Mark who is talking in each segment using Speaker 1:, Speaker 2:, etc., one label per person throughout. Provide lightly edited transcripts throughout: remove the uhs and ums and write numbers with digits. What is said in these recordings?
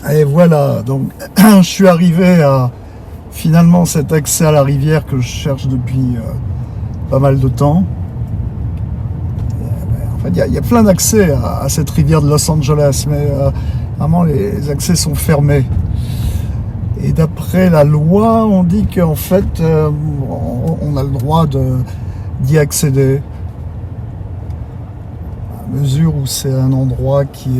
Speaker 1: Et voilà, donc je suis arrivé à finalement cet accès à la rivière que je cherche depuis pas mal de temps. En fait, il y a plein d'accès à cette rivière de Los Angeles, mais vraiment les accès sont fermés. Et d'après la loi, on dit qu'en fait, on a le droit d'y accéder, à mesure où c'est un endroit qui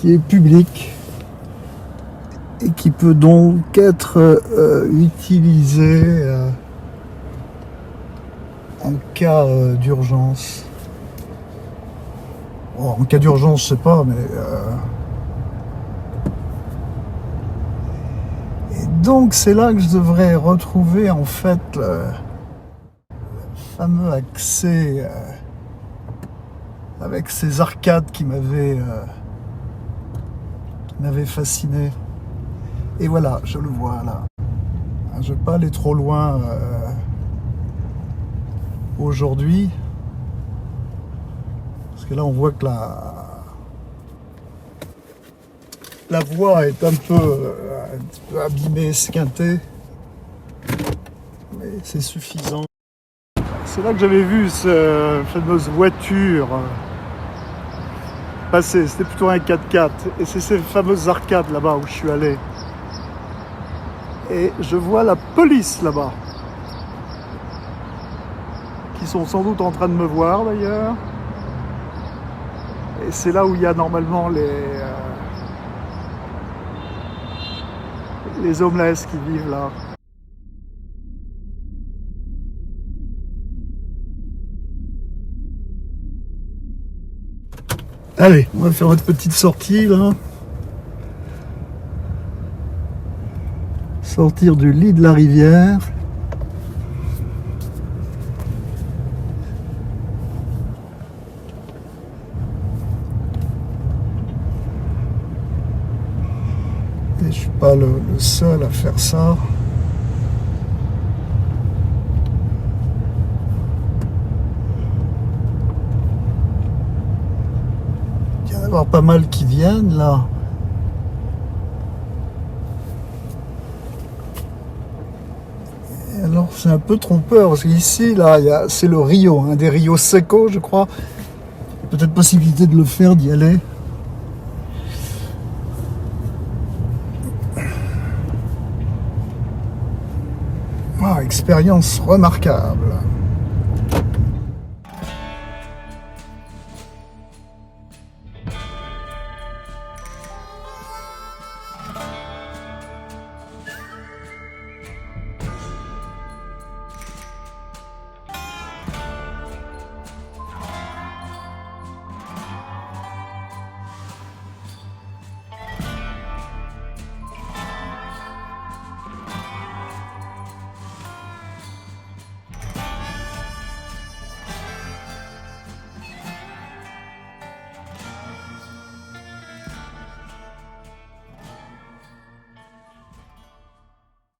Speaker 1: est public et qui peut donc être utilisé en cas d'urgence. Bon, en cas d'urgence, je sais pas, mais et donc c'est là que je devrais retrouver en fait le fameux accès avec ces arcades qui m'avaient fasciné. Et voilà, je le vois là. Je ne vais pas aller trop loin aujourd'hui. Parce que là, on voit que la voie est un peu abîmée, esquintée. Mais c'est suffisant. C'est là que j'avais vu cette fameuse voiture passer. C'était plutôt un 4x4. Et c'est ces fameuses arcades là-bas où je suis allé. Et je vois la police là-bas. Qui sont sans doute en train de me voir d'ailleurs. Et c'est là où il y a normalement les homeless qui vivent là. Allez, on va faire notre petite sortie là. Sortir du lit de la rivière. Et je suis pas le seul à faire ça. Il y en a pas mal qui viennent là. Et alors c'est un peu trompeur parce qu'ici là, c'est le Rio, un des Rio Seco je crois. Peut-être possibilité de le faire, d'y aller. Ah, expérience remarquable.